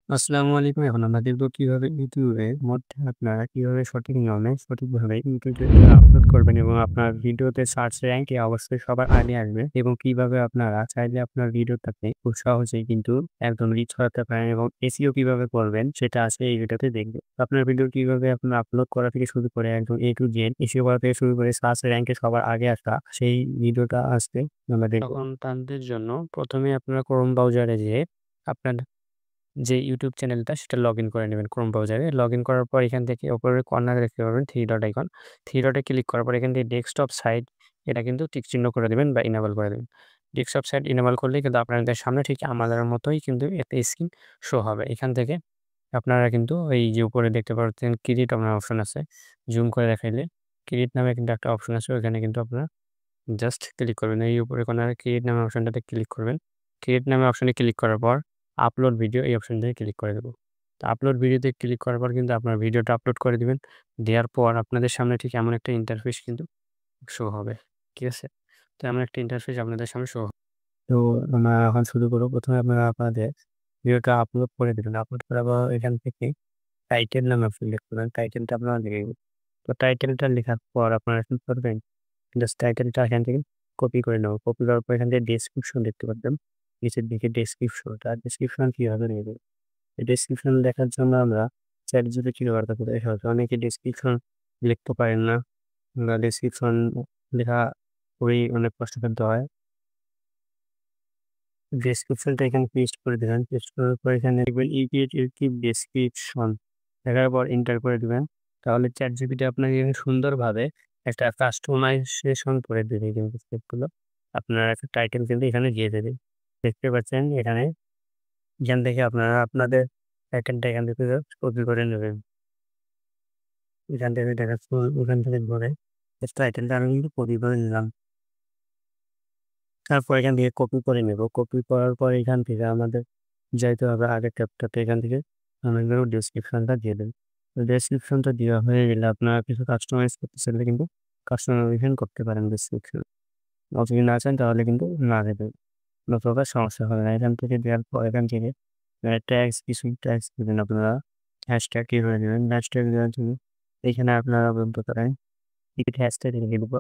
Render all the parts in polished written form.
আসসালামু আলাইকুম। এখন আমরা দেখব কিভাবে ইউটিউবের মধ্যে আপনারা কিভাবে সঠিক নিয়মে সঠিকভাবে ইউটিউবে আপলোড করবেন এবং আপনার ভিডিওতে সার্চ র‍্যাংকে অবশ্যই সবার আগে আসবে এবং কিভাবে আপনারা চাইলে আপনার ভিডিওটাতে খুব সহজেই কিন্তু একদম রিচ করাতে পারেন এবং এসইও কিভাবে করবেন সেটা আজকে এই ভিডিওতে দেখবেন। আপনার ভিডিও কিভাবে আপনার আপলোড করা থেকে শুরু করে একদম A to Z এসইও করা থেকে শুরু করে সার্চ র‍্যাংকে সবার আগে আসা সেই ভিডিওটা আজকে আমরা দেখব। তখন তাদের জন্য ১ম এ আপনারা ক্রোম ব্রাউজারে যেয়ে আপনার যে YouTube চ্যানেলটা সেটা লগইন করে নেবেন Chrome ব্রাউজারে। লগইন করার পর এখান থেকে উপরের কর্নারে দেখতে পাবেন 3 ডট আইকন। 3 ডটে ক্লিক করার পর এখান থেকে ডেস্কটপ সাইট এটা কিন্তু টিক চিহ্ন করে দিবেন বা ইনেবল করে দিবেন। ডেস্কটপ সাইট ইনেবল করলেই কিন্তু আপনাদের সামনে ঠিক আমাদের মতোই কিন্তু একটা স্ক্রিন শো হবে। এখান থেকে আপনারা কিন্তু এই যে উপরে দেখতে পাচ্ছেন ক্রিয়েট নামে অপশন আছে। জুম করে দেখাইলে ক্রিয়েট নামে কিন্তু একটা অপশন আছে। ওখানে কিন্তু আপনারা জাস্ট ক্লিক করবেন। এই উপরে কর্নারে ক্রিয়েট নামে অপশনটাতে ক্লিক করবেন। ক্রিয়েট নামে অপশনে ক্লিক করার পর আপলোড ভিডিও এই অপশনটাতে ক্লিক করে দেব। তো আপলোড ভিডিওতে ক্লিক করার পর কিন্তু আপনার ভিডিওটা আপলোড করে দিবেন। দেওয়ার পর আপনাদের সামনে ঠিক এমন একটা ইন্টারফেস কিন্তু শো হবে। ঠিক আছে? তো এমন একটা ইন্টারফেস আপনাদের সামনে শো তো আমরা এখন শুরু করব। ১ম এ আপনারা আপনাদের ভিডিওটা আপলোড করে দিবেন। আপলোড করার পর এখান থেকে টাইটেল নামে অপশন সিলেক্ট করবেন। টাইটেলটা আপনারা লিখে দিবেন। তো টাইটেলটা লেখার পর আপনারা কি করবেন? জাস্ট টাইটেলটা এখান থেকে কপি করে নেব। কপি করার পর এখান থেকে ডেসক্রিপশন দেখতে পাচ্ছেন। নিচের দিকে ডেসক্রিপশন কিভাবে নেবেন? এই ডেসক্রিপশন লেখার জন্য আমরা ChatGPT ব্যবহার করে সহজ। অনেকে ডেসক্রিপশন লিখতে পারেন না বা ডেসক্রিপশন লেখা খুবই অনেক কষ্টসাধ্য হয়। ডেসক্রিপশনটা এখানে পেস্ট করে দিবেন। পেস্ট করার পর এখানে লিখবেন ইউটিউব ডেসক্রিপশন লেখার পর এন্টার করে দিবেন। তাহলে ChatGPT আপনাকে এখানে সুন্দরভাবে একটা কাস্টমাইজেশন করে দেবে কিন্তু স্টেপগুলো। আপনার একটা টাইটেল কিন্তু এখানে দিয়ে দেবে। দেখতে পাচ্ছেন এখানে এখান থেকে আপনারা আপনাদের টাইটেলটা এখান থেকে জাস্ট কপি করে নেবেন। এখান থেকে দেখাচ্ছে ওখান থেকে ধরে টাইটেলটা আমি কিন্তু কপি করে নিলাম। তারপর এখান থেকে কপি করে নেব। কপি করার পর এখান থেকে আমাদের যাইতে হবে আগের ট্যাবটাতে। এখান থেকে আমাদের ডেসক্রিপশনটা দিয়ে দেন। তো ডেসক্রিপশনটা দেওয়া হয়ে গেলে আপনারা কিছু কাস্টমাইজ করতে চাইলে কিন্তু কাস্টমাইজেশন করতে পারেন ডেসক্রিপশন। যদি না চান তাহলে কিন্তু না দেবেন। কোনো প্রকার সমস্যা হবে না। এখান থেকে দেওয়ার পর এখান থেকে ট্যাগস কিছু ট্যাগস দিবেন আপনারা। হ্যাশট্যাগ কিভাবে দিবেন? হ্যাশট্যাগ দেওয়ার জন্য এখানে আপনারা বলতে পারেন ক্রিয়েট হ্যাশট্যাগ লিখে দিব।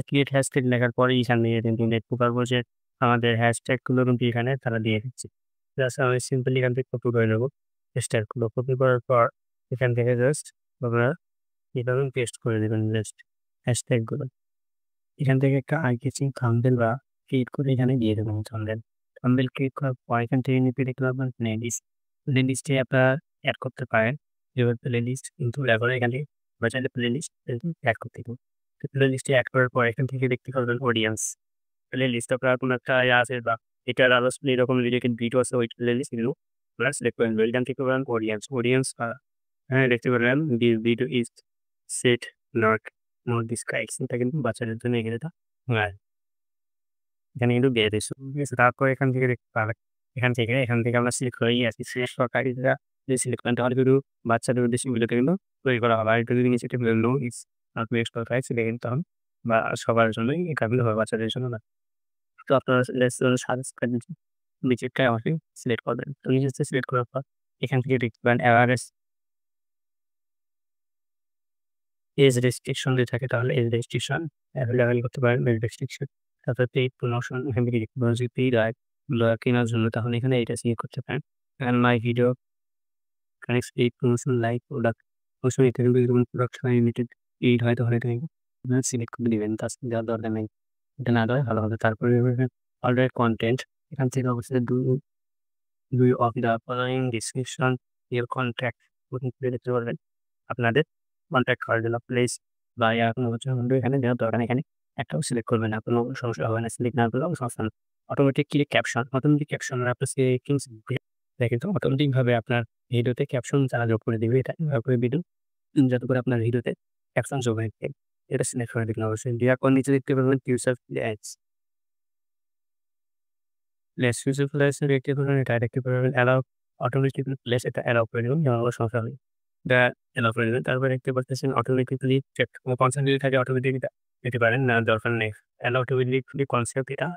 ক্রিয়েট হ্যাশট্যাগ লেখার পরেই এখানে কিন্তু দেখতে পারবো যে আমাদের হ্যাশট্যাগ গুলো কিন্তু এখানে তারা দিয়ে দিচ্ছে। জাস্ট আমি সিম্পলি এখান থেকে কপি করে নেব। হ্যাশট্যাগ গুলো কপি করার পর এখান থেকে জাস্ট আপনারা এভাবে পেস্ট করে দিবেন জাস্ট হ্যাশট্যাগ গুলো। এখান থেকে একটা আই ক্যাচিং থাম্বনেল বা ক্রিয়েট করে এখানে দিয়ে দেবেন থাম্বনেল। থাম্বনেল ক্রিয়েট করার পর এখান থেকে নিচে দেখতে পাবেন প্লেলিস্ট। প্লেলিস্টে আপনারা এড করতে পারেন। যেভাবে প্লেলিস্ট কিন্তু এখন এখানে আমরা চাইলে প্লেলিস্ট এড করতে পারি। তো প্লেলিস্টে এড করার পর এখান থেকে দেখতে পারবেন অডিয়েন্স। প্লেলিস্ট আপনার কোনো একটা আছে বা এটার আরো এরকম রিলেটেড ভিডিও আছে ওই প্লেলিস্ট এগুলো আপনারা সিলেক্ট করে নেবেন। এখান থেকে পাবেন অডিয়েন্স হ্যাঁ দেখতে পারবেন this video is set not more describes এটা কিন্তু বাচ্চাদের জন্য এখানে এটা হ্যাঁ, এখানে কিন্তু দিয়ে দিয়েছে। ঠিক আছে? তারপর এখান থেকে দেখতে পাবেন। এখান থেকে আমরা সিলেক্ট করে আছি সিলেক্ট সরকারিরা যদি সিলেক্ট করেন তাহলে কিন্তু বাচ্চাদের উদ্দেশ্যে ভিডিওটা কিন্তু তৈরি করা হবে। আর এটা যদি নিচে no is not best for guys এটা কিন্তু তখন বা সবার জন্যই এই কাজগুলো হবে বাচ্চাদের জন্য না। তো আপনারা সাবস্ক্রাইব নিচেরটায় আমাকে সিলেক্ট করবেন। তো নিচেরটা সিলেক্ট করার পর এখান থেকে দেখতে পারেন এওয়ারনেস এজ রেস্ট্রিকশন যদি থাকে তাহলে এজ রেস্ট্রিকশন এভেইলেবল করতে পারেন এজ রেস্ট্রিকশন। তারপরে পেইড প্রমোশন এখান থেকে দেখতে পারেন যদি পেইড হয় গুলো কেনার জন্য তাহলে এখানে এটা সিলেক্ট করতে পারেন। And my video connects paid promotion like product promotion এটা কিন্তু যেমন প্রোডাক্ট লিমিটেড পেইড হয় তাহলে এটা আপনারা সিলেক্ট করে দিবেন। তাছাড়া দেওয়ার দরকার নেই। এটা না দেওয়াই ভালো হবে। তারপরে অলরেডি কনটেন্ট এখান থেকে অবশ্যই do you of the following description your contact দেখতে পারবেন। আপনাদের কনট্যাক্ট করার জন্য প্লেস বা কোনো কিছু কিন্তু এখানে দেওয়ার দরকার নেই। এখানে একটাও সিলেক্ট করবেন না। কোনো সমস্যা হবে না। সিলেক্ট না করলেও সমস্যা না। অটোমেটিক ক্যাপশন আপনার সেটিংস এটা কিন্তু অটোমেটিকভাবে আপনার ভিডিওতে ক্যাপশন তারা যোগ করে দিবে। এটা এভাবে করে দিবেন যাতে করে আপনার ভিডিওতে ক্যাপশন যোগ হয়ে যায়। এটা সিলেক্ট করে দিবেন অবশ্যই। দেওয়ার পর নিচে দেখতে পাবেন future ads. Less future place দেখতে পাবেন এটা দেখতে পাবেন অ্যালাউ অটোমেটিক প্লেস এটা অ্যালাউ করে দিবেন। কোনো সমস্যা নেই। এটা এলাও করে দিবেন। তারপরে দেখতে পারতেছেন অটোমেটিক্যালি চেক কনসেন্ট যদি থাকে অটোমেটিক এটা দিতে পারেন। না দরকার নেই। অ্যালাউ অটোমেটিক্যালি কনসেপ্ট এটা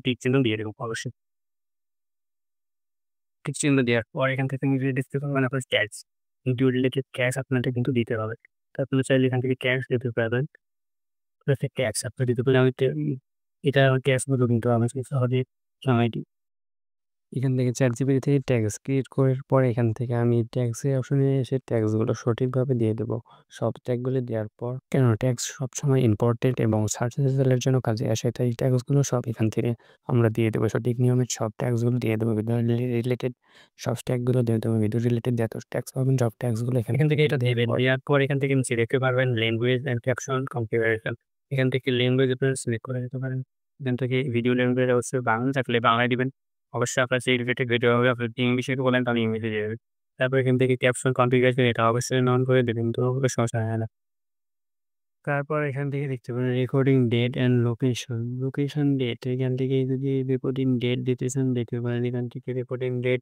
টিক চিহ্ন দিয়ে দেবেন অবশ্যই। টিক চিহ্ন দেওয়ার পর এখান থেকে নিজে দেখতে পারবেন আপনার ট্যাক্স। ভিডিও রিলেটেড ট্যাক্স আপনাকে কিন্তু দিতে হবে। তো আপনি চাইলে এখান থেকে ট্যাক্স দিতে পারবেন। ট্যাক্স আপনি দিতে পারলে আমি এটা ট্যাক্স গুলো কিন্তু আমি সহজে নামাই দিই। এখান থেকে ChatGPT থেকে ট্যাক্স ক্রিয়েট করার পরে এখান থেকে আমি ট্যাক্সের অপশনে এসে ট্যাক্সগুলো সঠিকভাবে দিয়ে দেবো। সব ট্যাগগুলো দেওয়ার পর কেন ট্যাক্স সবসময় ইম্পর্টেন্ট এবং সার্চ রেজাল্টের জন্য কাজে আসে, তাই ট্যাক্সগুলো সব এখান থেকে আমরা দিয়ে দেবো। সঠিক নিয়মে সব ট্যাক্সগুলো দিয়ে দেবো। ভিডিও রিলেটেড সব ট্যাগগুলো দিয়ে দেবো। ভিডিও রিলেটেড যত ট্যাক্স পাবেন সব ট্যাক্সগুলো এখান থেকে এটা দেবেন। দেওয়ার পর এখান থেকে দেখতে পারবেন ল্যাঙ্গুয়েজ অ্যান্ড ক্যাপশন কনফিগারেশন। এখান থেকে ল্যাঙ্গুয়েজ আপনারা সিলেক্ট করে দিতে পারেন। এখান থেকে ভিডিও ল্যাঙ্গুয়েজ অবশ্যই বাংলা থাকলে বাংলায় দিবেন। অবশ্যই আপনার সেই রিলেটেড ভিডিও হবে, আপনি যদি ইংলিশে বলেন তাহলে ইংলিশে দিয়ে দেবেন। তারপর এখান থেকে ক্যাপশন কনফিগারেশন এটা অবশ্যই অন করে দেবেন, তো সমস্যা হয় না। তারপর এখান থেকে দেখতে পারেন recording date and location. Location date এখান থেকে যদি রেকর্ডিং ডেট দিতে চান দেখতে পারেন এখান থেকে রেকর্ডিং ডেট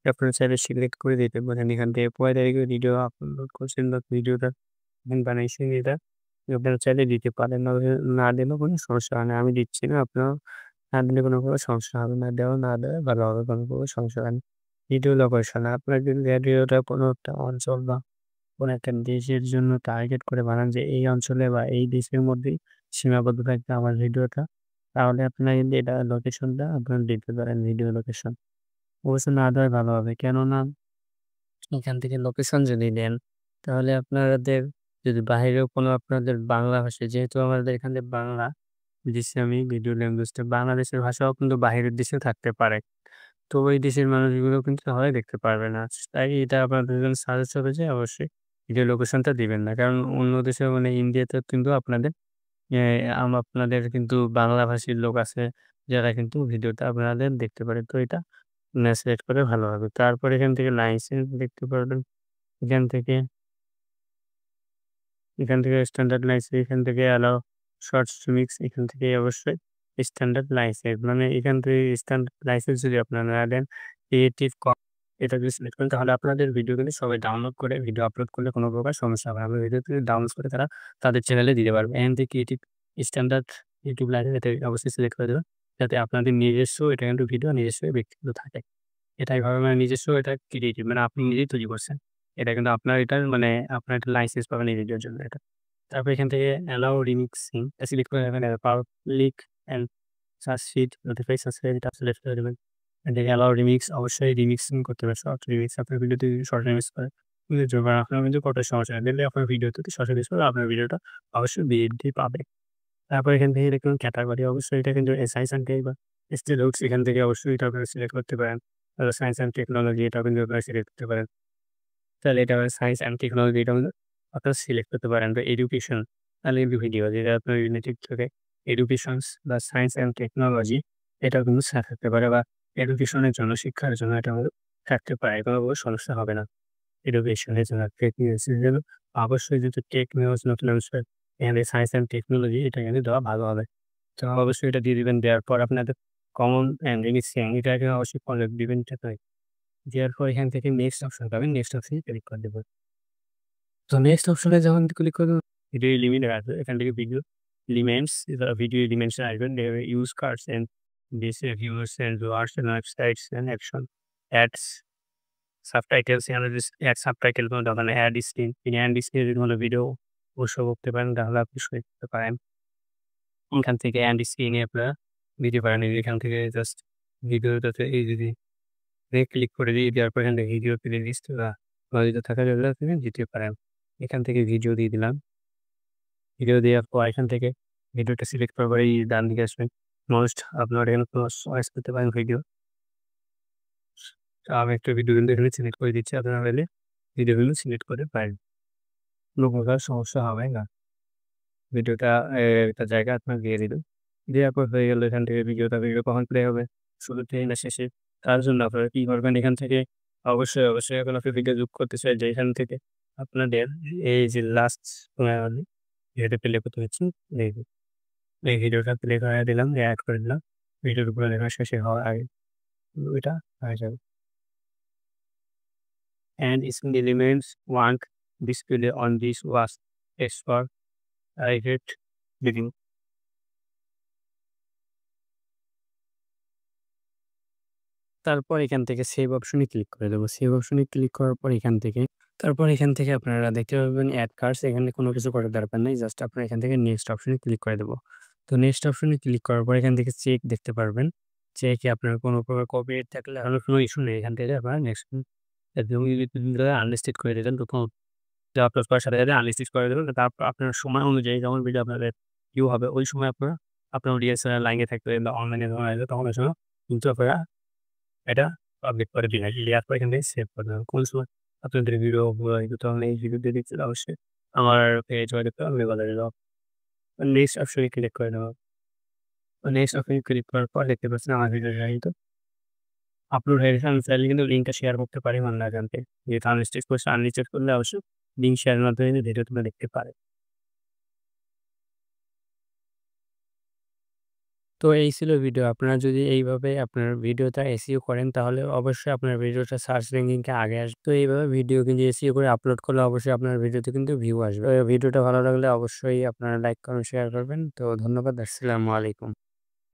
আপনার চাইলে সিলেক্ট করে দিতে পারেন। এখান থেকে ১ তারিখে ভিডিও আপলোড করছেন বা ভিডিওটা বানাইছেন এটা আপনারা চাইলে দিতে পারেন। না দিলেও কোনো সমস্যা হয় না। আমি দিচ্ছি না, আপনারা না দিলে কোনো সমস্যা হবে না। না দেওয়া ভালো হবে, কোনো সমস্যা হয় না। ভিডিও লোকেশন আপনার যদি ভিডিওটা কোনো একটা অঞ্চল বা কোনো একটা দেশের জন্য টার্গেট করে বানান যে এই অঞ্চলে বা এই দেশের মধ্যেই সীমাবদ্ধ থাকবে আমার ভিডিওটা, তাহলে আপনারা কিন্তু এটা লোকেশনটা আপনারা দিতে পারেন ভিডিও লোকেশন। অবশ্য না দেওয়াই ভালো হবে। কেননা এখান থেকে লোকেশন যদি দেন তাহলে আপনাদের যদি বাহিরেও কোনো আপনাদের বাংলা ভাষা, যেহেতু আমাদের এখানে বাংলা দিচ্ছি আমি ভিডিও ল্যাঙ্গুয়েজটা, বাংলাদেশের ভাষাও কিন্তু বাহিরের দেশেও থাকতে পারে। তো ওই দেশের মানুষগুলো কিন্তু তাহলে দেখতে পারবে না। তাই এটা আপনাদের জন্য সাজেস্ট হবে যে অবশ্যই ভিডিও লোকেশনটা দিবেন না। কারণ অন্য দেশে মানে ইন্ডিয়াতে কিন্তু আপনাদের এ আপনাদের কিন্তু বাংলাভাষীর লোক আছে যারা কিন্তু ভিডিওটা আপনাদের দেখতে পারে। তো এটা সিলেক্ট করে ভালো হবে। তারপর এখান থেকে লাইসেন্স দেখতে পারবেন। এখান থেকে স্ট্যান্ডার্ড লাইসেন্স, এখান থেকে অ্যালাও শর্টস মিক্স, এখান থেকে অবশ্যই স্ট্যান্ডার্ড লাইসেন্স। মানে এখান থেকে স্ট্যান্ডার্ড লাইসেন্স যদি আপনারা না দেন, ক্রিয়েটিভ এটা যদি সিলেক্ট করেন তাহলে আপনাদের ভিডিও কিন্তু সবাই ডাউনলোড করে ভিডিও আপলোড করলে কোনো প্রকার সমস্যা হবে না। ভিডিও থেকে ডাউনলোড করে তারা তাদের চ্যানেলে দিতে পারবে। এখান থেকে ক্রিয়েটিভ স্ট্যান্ডার্ড ইউটিউব লাইসেন্স এটা অবশ্যই সিলেক্ট করে দেবেন। যাতে আপনাদের নিজস্ব এটা কিন্তু ভিডিও নিজস্ব ব্যক্তিগত থাকে। এটাই ভাবে মানে নিজস্ব এটা ক্রিয়েটিভ মানে আপনি নিজেই তৈরি করছেন। এটা কিন্তু আপনার এটার মানে আপনার একটা লাইসেন্স পাবেন এই ভিডিওর জন্য এটা। তারপর এখান থেকে অ্যালাও রিমিক্সিং সিলেক্ট করে রাখবেন। পাবলিক অ্যান্ড সাবসিড নোটিফাই সাবস্ক্রাইব এটা সিলেক্ট করে দেবেন। এখান থেকে অ্যালাও রিমিক্স অবশ্যই রিমিক্সিং করতে হবে। শর্ট রিমিক্স আপনার ভিডিওতে শর্ট রিমিক্স করে আপনার কিন্তু কত সমস্যা দিলে আপনার ভিডিওতে শর্ট রিমিক্স করে আপনার ভিডিওটা অবশ্যই বৃদ্ধি পাবে। তারপর এখান থেকে দেখুন ক্যাটাগরি অবশ্যই এটা কিন্তু সায়েন্স অ্যান্ড টেক বা স্টিলস এখান থেকে অবশ্যই এটা আপনারা সিলেক্ট করতে পারেন। সায়েন্স অ্যান্ড টেকনোলজি এটাও কিন্তু আপনারা সিলেক্ট করতে পারেন। তাহলে এটা সায়েন্স অ্যান্ড টেকনোলজি এটা আপনারা সিলেক্ট করতে পারেন। তো এডুকেশন তাহলে ভিডিও যেটা আপনার রিলেটেড থাকে এডুকেশনস বা সায়েন্স অ্যান্ড টেকনোলজি এটাও কিন্তু থাকতে পারে বা এডুকেশনের জন্য শিক্ষার জন্য এটা থাকতে পারে। কোনো সমস্যা হবে না। এডুকেশনের জন্য টেক নিউজের জন্য অবশ্যই যদি টেক নিউজ নতুন আবিষ্কার এখানে সায়েন্স অ্যান্ড টেকনোলজি এটা কিন্তু দেওয়া ভালো হবে। তো অবশ্যই এটা দিয়ে দিবেন। দেওয়ার পর আপনাদের কমন অ্যান্ড রিমিক্সিং এটাকে অবশ্যই ফলো দিবেন এটাতে। দেওয়ার পর এখান থেকে নেক্সট অপশন পাবেন। নেক্সট অপশনে ক্লিক করে দেবেন। তো নেক্সট অপশনে যখন ক্লিক করবেন ভিডিও লিমিট আসবে। এখান থেকে ভিডিও লিমিটস ভিডিও লিমিটস আসবেন। Use cards and this viewers and words and websites and action ads subtitles এখানে যদি অ্যাড সাবটাইটেল কোনো দরকার নেই। অ্যাড স্ক্রিন তিনি অ্যাড স্ক্রিনে যদি কোনো ভিডিও শো করতে পারেন তাহলে আপনি শো করতে পারেন। এখান থেকে অ্যাড স্ক্রিনে আপনারা দিতে পারেন। এখান থেকে জাস্ট ভিডিওটাতে এই যদি ক্লিক করে দিয়ে দেওয়ার পর এখান থেকে ভিডিও প্লে লিস্ট বা যদি থাকা যাবে আপনি দিতে পারেন। এখান থেকে ভিডিও দিয়ে দিলাম। ভিডিও দেওয়ার পর এখান থেকে ভিডিওটা সিলেক্ট করার পরে এই ডান দিকে আসবেন। মোস্ট আপনার এখানে চয়েস করতে পারেন ভিডিও। তো আমি একটা ভিডিও কিন্তু এখানে সিলেক্ট করে দিচ্ছি। আপনারা চাইলে ভিডিওগুলো সিলেক্ট করে পারেন। কোনো প্রকার সমস্যা হবে না। ভিডিওটা একটা জায়গায় আপনার দিয়ে দিবেন। দেওয়ার পর হয়ে গেল এখান থেকে ভিডিও কখন প্লে হবে? শুরুতে না শেষে? তার জন্য আপনারা কি করবেন এখান থেকে অবশ্যই এখন আপনি ভিডিও যোগ করতে চাই যে এখান থেকে আপনাদের এই যে লাস্ট ভিডিওটা প্লে করতে হচ্ছে এই ভিডিওটা প্লে করায় দিলাম, এড করে দিলাম। ভিডিওর উপরে লেখা শেষে হওয়ার আগে ওইটা হয়ে যাবে। And its elements want display on this was expert I hate reading. তারপর এখান থেকে সেভ অপশনে ক্লিক করে দেব। সেভ অপশনে ক্লিক করার পর এখান থেকে আপনারা দেখতে পাবেন এড কার্ডস, এখানে কোনো কিছু করার দরকার নেই। জাস্ট আপনারা এখান থেকে নেক্সট অপশনে ক্লিক করে দেব। তো নেক্সট অপশনে ক্লিক করার পর এখান থেকে চেক দেখতে পারবেন। চেকে আপনার কোনো প্রকার কপিরাইট থাকলে কোনো ইস্যু নেই। এখান থেকে আপনারা নেক্সট একদম আনলিস্টেড করে দিবেন। তখন আপলোড করার সাথে, সাথে আনলিস্টেড করে দেবেন। তারপর আপনার সময় অনুযায়ী যখন ভিডিও আপনাদের ভিউ হবে ওই সময় আপনার অডিয়েন্স লাইনে থাকবে বা অনলাইনে যখন আসবে তখন ওই সময় কিন্তু আপনারা এটা পাবলিক করে দিন আরকি। দেওয়ার পর এখান থেকে সেভ করে দেবেন। কোন সময় আপনাদের ভিডিও তখন এই ভিডিও দিয়ে দিচ্ছেন অবশ্যই আমার পেজ হয়তো আমি বলে দিলাম। নেক্সট অপশনে ক্লিক করে দেব। নেক্সট অপশনে ক্লিক করার পর দেখতে পাচ্ছেন আমার ভিডিওটা কিন্তু আপলোড হয়ে গেছে। আমি চাইলে কিন্তু লিঙ্কটা শেয়ার করতে পারি অন্যজনকে। যেহেতু আনলিস্টেড করছে, আনলিস্টেড করলে অবশ্যই লিঙ্ক শেয়ারের মাধ্যমে ভিডিও তোমরা দেখতে পারে। তো এই ছিল ভিডিও। আপনারা যদি এইভাবে আপনার ভিডিওটা এসইও করেন তাহলে অবশ্যই আপনার ভিডিওটা সার্চ র্যাঙ্কিং এ আগে আসবে। তো এইভাবে ভিডিও কিন্তু এসইও করে আপলোড করলে অবশ্যই আপনার ভিডিওতে কিন্তু ভিউ আসবে। ভিডিওটা ভালো লাগলে অবশ্যই আপনারা লাইক কমেন্ট শেয়ার করবেন। তো ধন্যবাদ। আসসালামু আলাইকুম।